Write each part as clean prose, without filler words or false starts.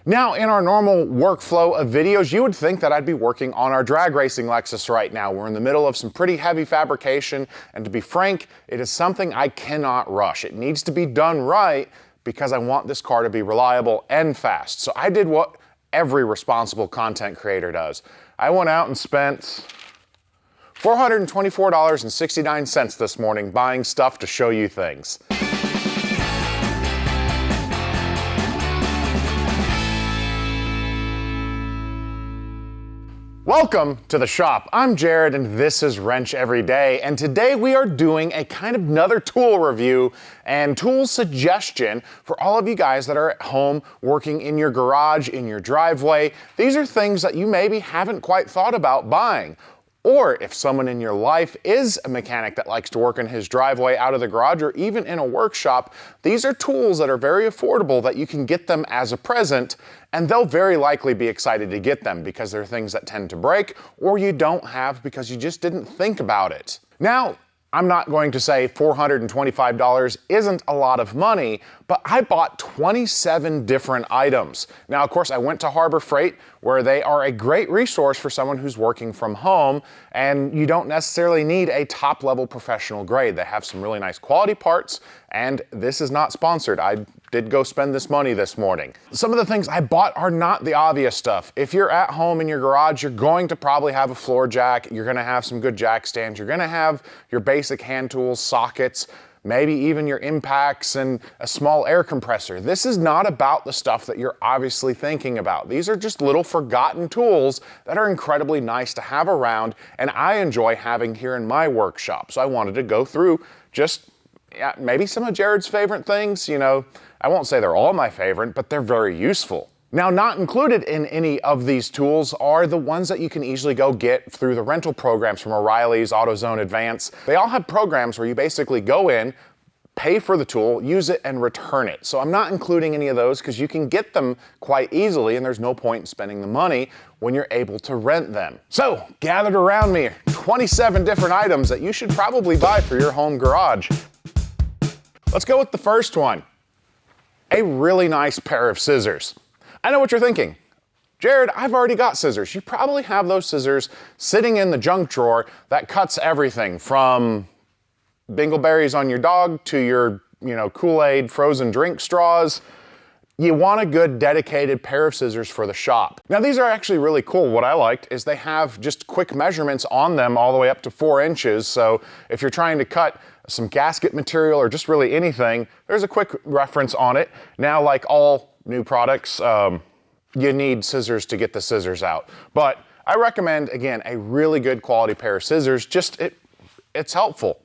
Now, in our normal workflow of videos, you would think that I'd be working on our drag racing Lexus right now. We're in the middle of some pretty heavy fabrication, and to be frank, it is something I cannot rush. It needs to be done right because I want this car to be reliable and fast. So I did what every responsible content creator does. I went out and spent $424.69 this morning buying stuff to show you things. Welcome to the shop. I'm Jared and this is Wrench Every Day, and today we are doing a kind of another tool review and tool suggestion for all of you guys that are at home working in your garage, in your driveway. These are things that you maybe haven't quite thought about buying. Or if someone in your life is a mechanic that likes to work in his driveway, out of the garage, or even in a workshop, these are tools that are very affordable that you can get them as a present, and they'll very likely be excited to get them because they're things that tend to break or you don't have because you just didn't think about it. Now, I'm not going to say $425 isn't a lot of money, but I bought 27 different items. Now, of course, I went to Harbor Freight, where they are a great resource for someone who's working from home, and you don't necessarily need a top-level professional grade. They have some really nice quality parts, and this is not sponsored. I did go spend this money this morning. Some of the things I bought are not the obvious stuff. If you're at home in your garage, you're going to probably have a floor jack, you're gonna have some good jack stands, you're gonna have your basic hand tools, sockets, maybe even your impacts and a small air compressor. This is not about the stuff that you're obviously thinking about. These are just little forgotten tools that are incredibly nice to have around, and I enjoy having here in my workshop. So I wanted to go through just maybe some of Jared's favorite things. You know, I won't say they're all my favorite, but they're very useful. Now, not included in any of these tools are the ones that you can easily go get through the rental programs from O'Reilly's, AutoZone, Advance. They all have programs where you basically go in, pay for the tool, use it, and return it. So I'm not including any of those because you can get them quite easily and there's no point in spending the money when you're able to rent them. So, gathered around me, 27 different items that you should probably buy for your home garage. Let's go with the first one. A really nice pair of scissors. I know what you're thinking. Jared, I've already got scissors. You probably have those scissors sitting in the junk drawer that cuts everything from dingleberries on your dog to your, Kool-Aid frozen drink straws. You want a good dedicated pair of scissors for the shop. Now, these are actually really cool. What I liked is they have just quick measurements on them all the way up to 4 inches. So if you're trying to cut some gasket material or just really anything, there's a quick reference on it. Now, like all new products, you need scissors to get the scissors out. But I recommend, again, a really good quality pair of scissors. It's helpful.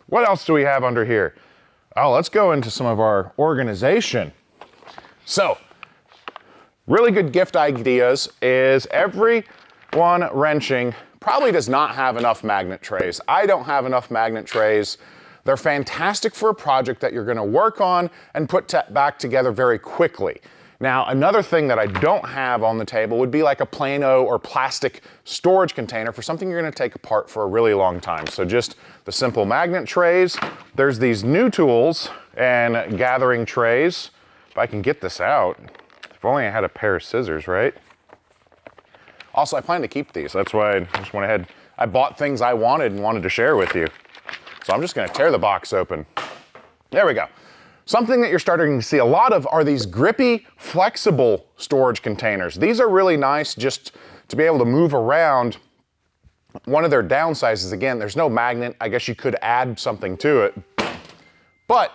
What else do we have under here? Oh, let's go into some of our organization. So, really good gift ideas is everyone wrenching probably does not have enough magnet trays. I don't have enough magnet trays. They're fantastic for a project that you're gonna work on and put back together very quickly. Now, another thing that I don't have on the table would be like a Plano or plastic storage container for something you're gonna take apart for a really long time. So just the simple magnet trays. There's these new tools and gathering trays. If I can get this out, if only I had a pair of scissors, right? Also, I plan to keep these. That's why I just went ahead. I bought things I wanted and wanted to share with you. So I'm just gonna tear the box open. There we go. Something that you're starting to see a lot of are these grippy, flexible storage containers. These are really nice just to be able to move around. One of their downsides is, again, there's no magnet. I guess you could add something to it, but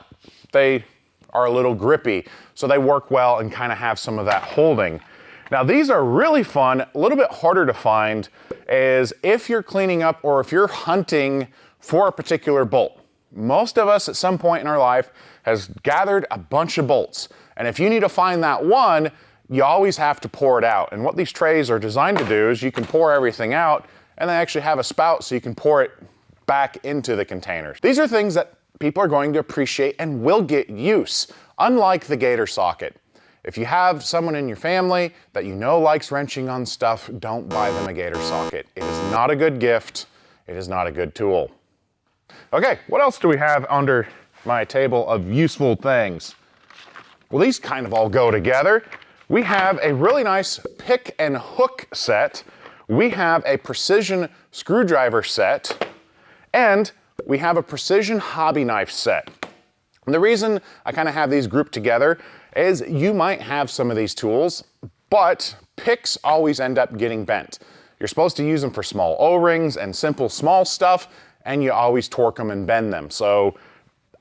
they are a little grippy, so they work well and kind of have some of that holding. Now, these are really fun. A little bit harder to find is if you're cleaning up or if you're hunting for a particular bolt. Most of us at some point in our life has gathered a bunch of bolts. And if you need to find that one, you always have to pour it out. And what these trays are designed to do is you can pour everything out and they actually have a spout so you can pour it back into the containers. These are things that people are going to appreciate and will get use, unlike the gator socket. If you have someone in your family that you know likes wrenching on stuff, don't buy them a gator socket. It is not a good gift. It is not a good tool. Okay, what else do we have under my table of useful things? Well, these kind of all go together. We have a really nice pick and hook set. We have a precision screwdriver set, and we have a precision hobby knife set. And the reason I kind of have these grouped together is you might have some of these tools, but picks always end up getting bent. You're supposed to use them for small O-rings and simple small stuff, and you always torque them and bend them. So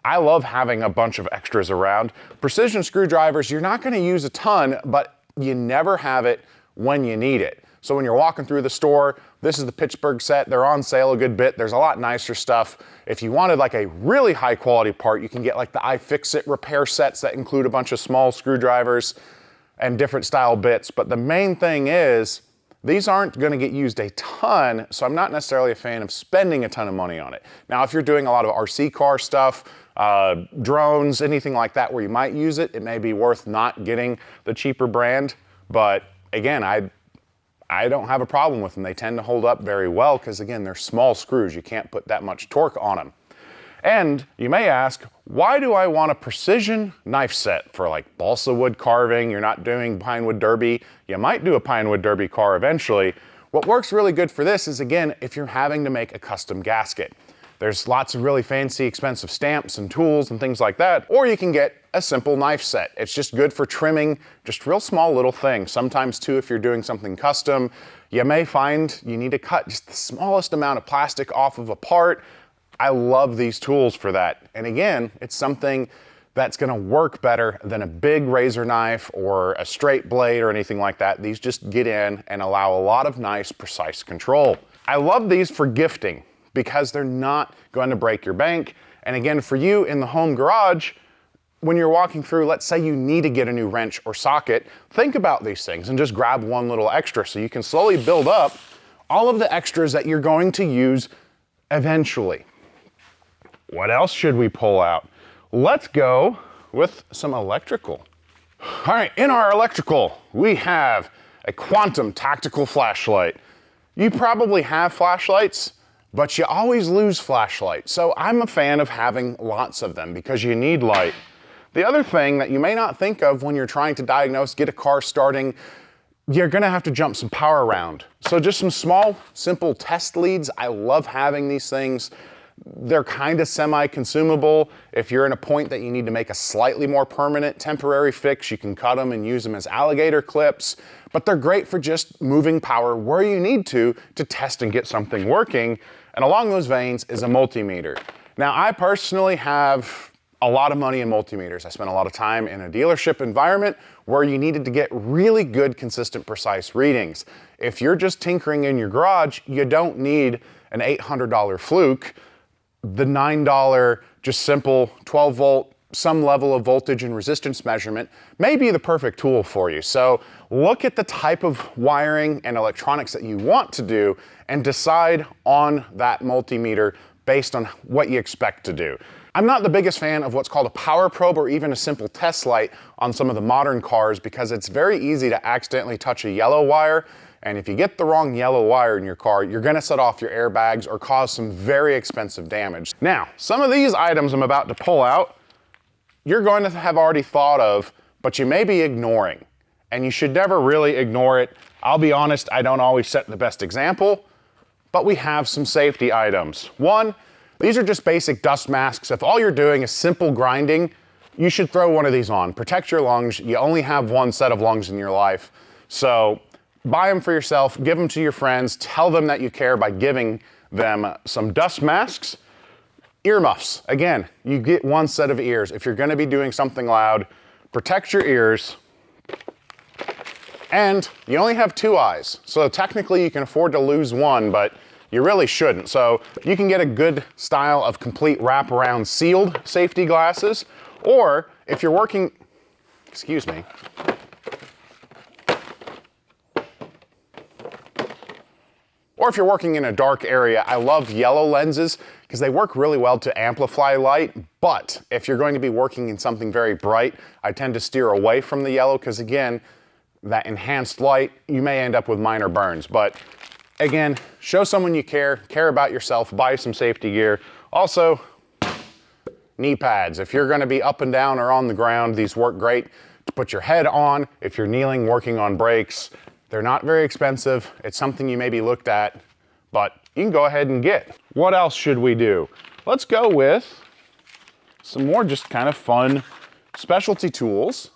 I love having a bunch of extras around. Precision screwdrivers, you're not gonna use a ton, but you never have it when you need it. So when you're walking through the store, this is the Pittsburgh set. They're on sale a good bit. There's a lot nicer stuff. If you wanted like a really high quality part, you can get like the iFixit repair sets that include a bunch of small screwdrivers and different style bits. But the main thing is, these aren't gonna get used a ton, so I'm not necessarily a fan of spending a ton of money on it. Now, if you're doing a lot of RC car stuff, drones, anything like that where you might use it, it may be worth not getting the cheaper brand. But again, I don't have a problem with them. They tend to hold up very well because again, they're small screws. You can't put that much torque on them. And you may ask, why do I want a precision knife set for like balsa wood carving? You're not doing pine wood derby. You might do a pine wood derby car eventually. What works really good for this is, again, if you're having to make a custom gasket. There's lots of really fancy, expensive stamps and tools and things like that, or you can get a simple knife set. It's just good for trimming, just real small little things. Sometimes too, if you're doing something custom, you may find you need to cut just the smallest amount of plastic off of a part. I love these tools for that. And again, it's something that's gonna work better than a big razor knife or a straight blade or anything like that. These just get in and allow a lot of nice, precise control. I love these for gifting because they're not going to break your bank. And again, for you in the home garage, when you're walking through, let's say you need to get a new wrench or socket, think about these things and just grab one little extra so you can slowly build up all of the extras that you're going to use eventually. What else should we pull out? Let's go with some electrical. All right, in our electrical, we have a quantum tactical flashlight. You probably have flashlights, but you always lose flashlights. So I'm a fan of having lots of them because you need light. The other thing that you may not think of when you're trying to diagnose, get a car starting, you're gonna have to jump some power around. So just some small, simple test leads. I love having these things. They're kind of semi-consumable. If you're in a point that you need to make a slightly more permanent temporary fix, you can cut them and use them as alligator clips, but they're great for just moving power where you need to test and get something working. And along those veins is a multimeter. Now, I personally have a lot of money in multimeters. I spent a lot of time in a dealership environment where you needed to get really good, consistent, precise readings. If you're just tinkering in your garage, you don't need an $800 fluke. The $9 just simple 12 volt, some level of voltage and resistance measurement may be the perfect tool for you. So look at the type of wiring and electronics that you want to do and decide on that multimeter based on what you expect to do. I'm not the biggest fan of what's called a power probe or even a simple test light on some of the modern cars because it's very easy to accidentally touch a yellow wire. And if you get the wrong yellow wire in your car, you're gonna set off your airbags or cause some very expensive damage. Now, some of these items I'm about to pull out, you're going to have already thought of, but you may be ignoring. And you should never really ignore it. I'll be honest, I don't always set the best example, but we have some safety items. One, these are just basic dust masks. If all you're doing is simple grinding, you should throw one of these on. Protect your lungs. You only have one set of lungs in your life. So buy them for yourself, give them to your friends, tell them that you care by giving them some dust masks. Earmuffs, again, you get one set of ears. If you're gonna be doing something loud, protect your ears. And you only have two eyes. So technically you can afford to lose one, but you really shouldn't. So you can get a good style of complete wraparound sealed safety glasses, or if you're working, excuse me, or if you're working in a dark area, I love yellow lenses because they work really well to amplify light. But if you're going to be working in something very bright, I tend to steer away from the yellow because again, that enhanced light, you may end up with minor burns. But again, show someone you care about yourself, buy some safety gear. Also, knee pads. If you're gonna be up and down or on the ground, these work great to to put your head on if you're kneeling, working on brakes. They're not very expensive. It's something you maybe looked at, but you can go ahead and get. What else should we do? Let's go with some more just kind of fun specialty tools.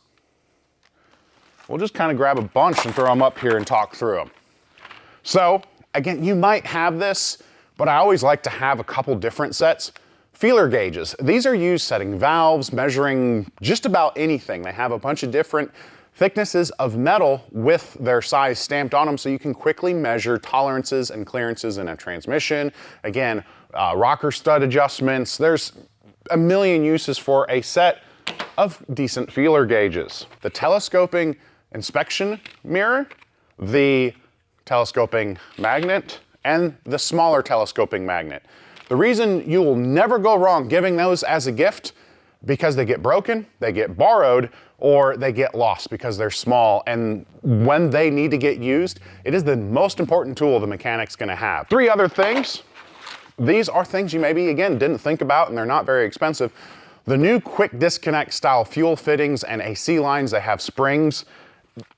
We'll just kind of grab a bunch and throw them up here and talk through them. So again, you might have this, but I always like to have a couple different sets. Feeler gauges. These are used setting valves, measuring just about anything. They have a bunch of different thicknesses of metal with their size stamped on them so you can quickly measure tolerances and clearances in a transmission. Again, rocker stud adjustments. There's a million uses for a set of decent feeler gauges. The telescoping inspection mirror, the telescoping magnet, and the smaller telescoping magnet. The reason you will never go wrong giving those as a gift, because they get broken, they get borrowed, or they get lost because they're small, and when they need to get used, it is the most important tool the mechanic's gonna have. 3 other things. These are things you maybe, again, didn't think about, and they're not very expensive. The new quick disconnect style fuel fittings and AC lines that have springs.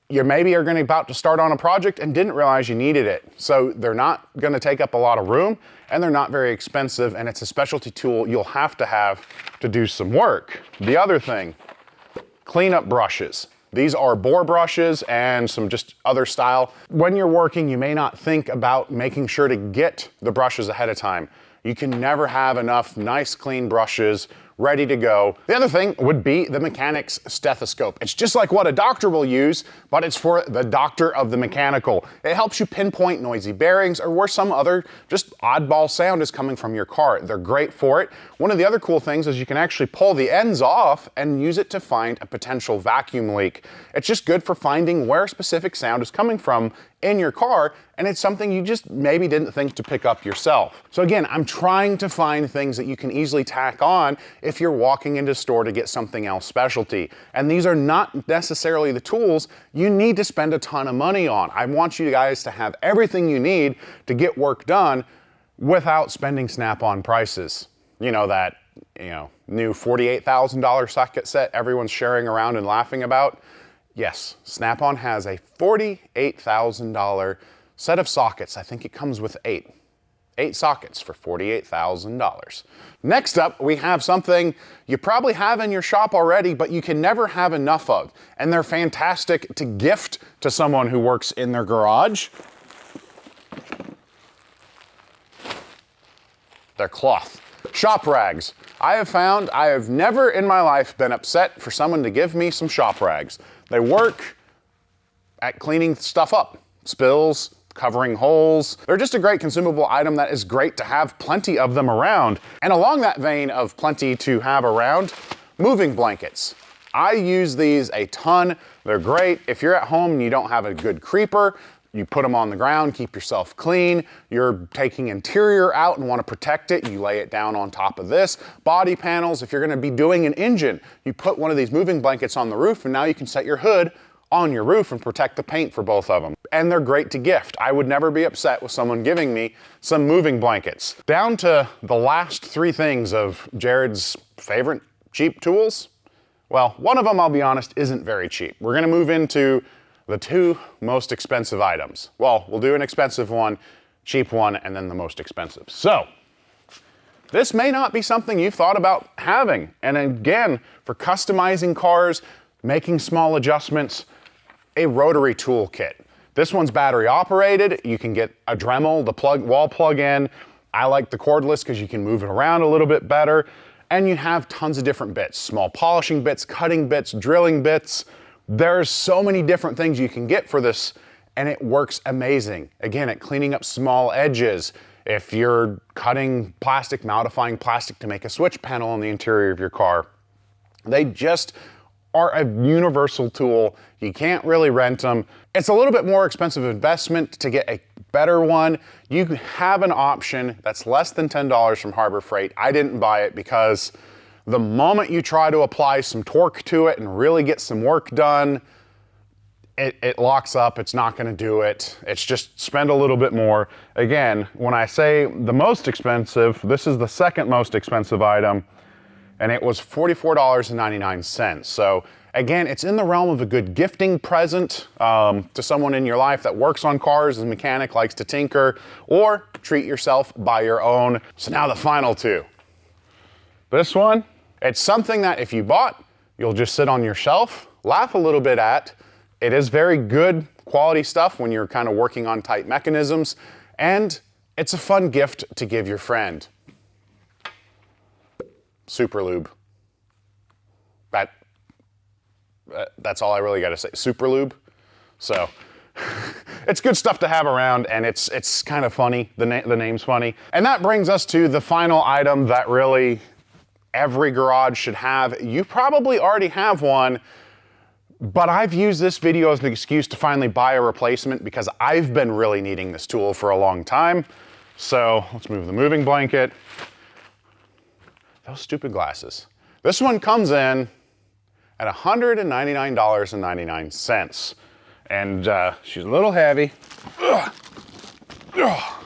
You maybe are about to start on a project and didn't realize you needed it. So they're not gonna take up a lot of room, and they're not very expensive, and it's a specialty tool you'll have to do some work. The other thing, cleanup brushes. These are bore brushes and some just other style. When you're working, you may not think about making sure to get the brushes ahead of time. You can never have enough nice clean brushes ready to go. The other thing would be the mechanic's stethoscope. It's just like what a doctor will use, but it's for the doctor of the mechanical. It helps you pinpoint noisy bearings or where some other just oddball sound is coming from your car. They're great for it. One of the other cool things is you can actually pull the ends off and use it to find a potential vacuum leak. It's just good for finding where a specific sound is coming from in your car, and it's something you just maybe didn't think to pick up yourself. So again, I'm trying to find things that you can easily tack on if you're walking into a store to get something else specialty. And these are not necessarily the tools you need to spend a ton of money on. I want you guys to have everything you need to get work done without spending Snap-on prices. You know, that new $48,000 socket set everyone's sharing around and laughing about. Yes, Snap-on has a $48,000 set of sockets. I think it comes with 8 sockets for $48,000. Next up, we have something you probably have in your shop already, but you can never have enough of. And they're fantastic to gift to someone who works in their garage. They're cloth. Shop rags. I have found I have never in my life been upset for someone to give me some shop rags. They work at cleaning stuff up. Spills, covering holes. They're just a great consumable item that is great to have plenty of them around. And along that vein of plenty to have around, moving blankets. I use these a ton. They're great. If you're at home and you don't have a good creeper, you put them on the ground, keep yourself clean. You're taking interior out and want to protect it, you lay it down on top of this. Body panels, if you're going to be doing an engine, you put one of these moving blankets on the roof, and now you can set your hood on your roof and protect the paint for both of them. And they're great to gift. I would never be upset with someone giving me some moving blankets. Down to the last 3 things of Jared's favorite cheap tools. Well, one of them, I'll be honest, isn't very cheap. We're going to move into the 2 most expensive items. Well, we'll do an expensive one, cheap one, and then the most expensive. So, this may not be something you've thought about having. And again, for customizing cars, making small adjustments, a Rotary Tool Kit. This one's battery operated. You can get a Dremel, the wall plug-in. I like the cordless because you can move it around a little bit better. And you have tons of different bits, small polishing bits, cutting bits, drilling bits. There's so many different things you can get for this, and it works amazing. Again, at cleaning up small edges. If you're cutting plastic, modifying plastic to make a switch panel on the interior of your car, they just are a universal tool. You can't really rent them. It's a little bit more expensive investment to get a better one. You have an option that's less than $10 from Harbor Freight. I didn't buy it because the moment you try to apply some torque to it and really get some work done, it locks up. It's not going to do it. It's just spend a little bit more. Again, when I say the most expensive, this is the second most expensive item. and it was $44.99. So again, it's in the realm of a good gifting present to someone in your life that works on cars, is a mechanic, likes to tinker, or treat yourself, buy your own. So now the final two. This one, it's something that if you bought, you'll just sit on your shelf, laugh a little bit at. It is very good quality stuff when you're kind of working on tight mechanisms, and it's a fun gift to give your friend. Super Lube. That's all I really got to say. Super Lube. So it's good stuff to have around, and it's kind of funny. The name's funny. And that brings us to the final item that really every garage should have. You probably already have one, but I've used this video as an excuse to finally buy a replacement because I've been really needing this tool for a long time. So let's move the moving blanket. Those stupid glasses. This one comes in at $199.99. And she's a little heavy. Ugh. Ugh.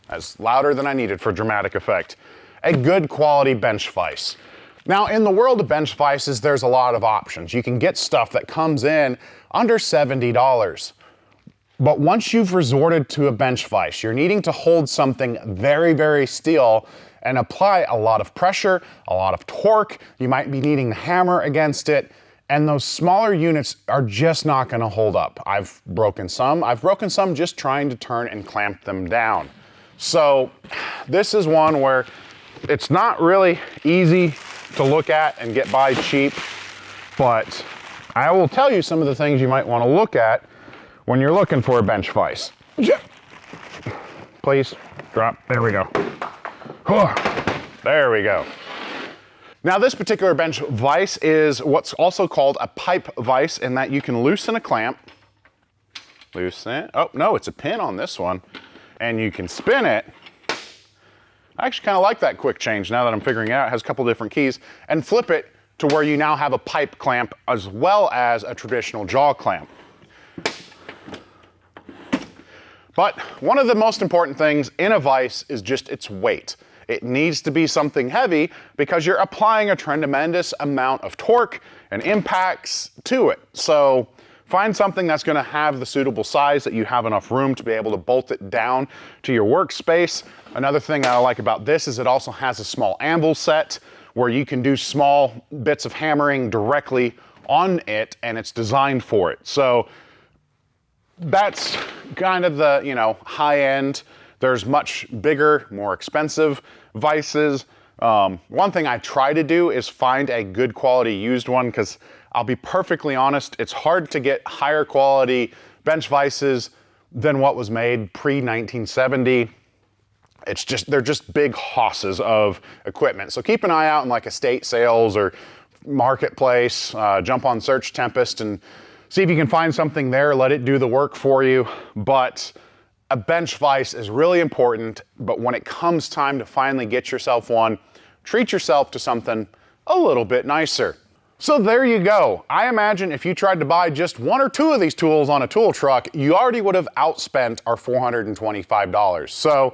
That's louder than I needed for dramatic effect. A good quality bench vise. Now, in the world of bench vices, there's a lot of options. You can get stuff that comes in under $70. But once you've resorted to a bench vise, you're needing to hold something very, very still and apply a lot of pressure, a lot of torque. You might be needing to hammer against it, and those smaller units are just not gonna hold up. I've broken some just trying to turn and clamp them down. So this is one where it's not really easy to look at and get by cheap, but I will tell you some of the things you might want to look at when you're looking for a bench vise. Please, drop, there we go. There we go. Now this particular bench vise is what's also called a pipe vise, in that you can loosen a clamp, loosen it, oh no, it's a pin on this one, and you can spin it. I actually kind of like that quick change now that I'm figuring it out. It has a couple different keys, and flip it to where you now have a pipe clamp as well as a traditional jaw clamp. But one of the most important things in a vise is just its weight. It needs to be something heavy because you're applying a tremendous amount of torque and impacts to it. So find something that's going to have the suitable size that you have enough room to be able to bolt it down to your workspace. Another thing I like about this is it also has a small anvil set where you can do small bits of hammering directly on it, and it's designed for it. So that's kind of the, high end. There's much bigger, more expensive vices. One thing I try to do is find a good quality used one, because I'll be perfectly honest, it's hard to get higher quality bench vices than what was made pre-1970. They're just big hosses of equipment. So keep an eye out in like estate sales or marketplace, jump on Search Tempest and see if you can find something there, let it do the work for you. But a bench vise is really important, but when it comes time to finally get yourself one, treat yourself to something a little bit nicer. So there you go. I imagine if you tried to buy just one or two of these tools on a tool truck, you already would have outspent our $425. So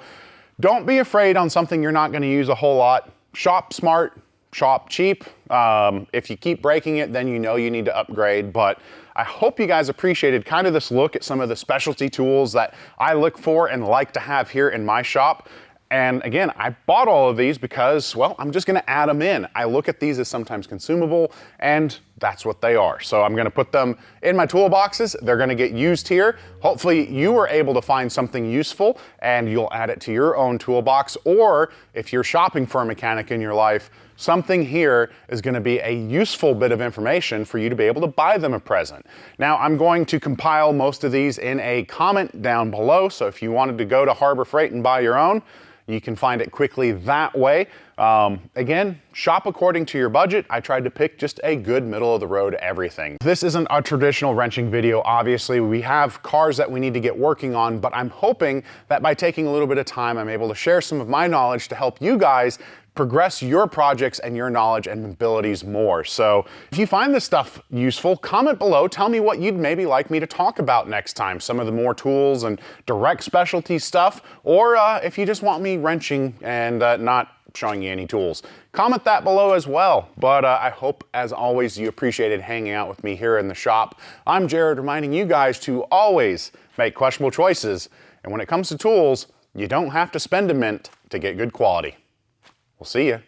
don't be afraid on something you're not gonna use a whole lot. Shop smart, shop cheap. If you keep breaking it, then you know you need to upgrade. But I hope you guys appreciated kind of this look at some of the specialty tools that I look for and like to have here in my shop. And again, I bought all of these because, well, I'm just gonna add them in. I look at these as sometimes consumable, and that's what they are. So I'm gonna put them in my toolboxes. They're gonna get used here. Hopefully you were able to find something useful and you'll add it to your own toolbox. Or if you're shopping for a mechanic in your life, something here is gonna be a useful bit of information for you to be able to buy them a present. Now, I'm going to compile most of these in a comment down below. So if you wanted to go to Harbor Freight and buy your own, you can find it quickly that way. Again, shop according to your budget. I tried to pick just a good middle of the road everything. This isn't a traditional wrenching video, obviously. We have cars that we need to get working on, but I'm hoping that by taking a little bit of time, I'm able to share some of my knowledge to help you guys progress your projects and your knowledge and abilities more. So if you find this stuff useful, comment below. Tell me what you'd maybe like me to talk about next time. Some of the more tools and direct specialty stuff, or if you just want me wrenching and not showing you any tools. Comment that below as well. But I hope, as always, you appreciated hanging out with me here in the shop. I'm Jared, reminding you guys to always make questionable choices. And when it comes to tools, you don't have to spend a mint to get good quality. We'll see you.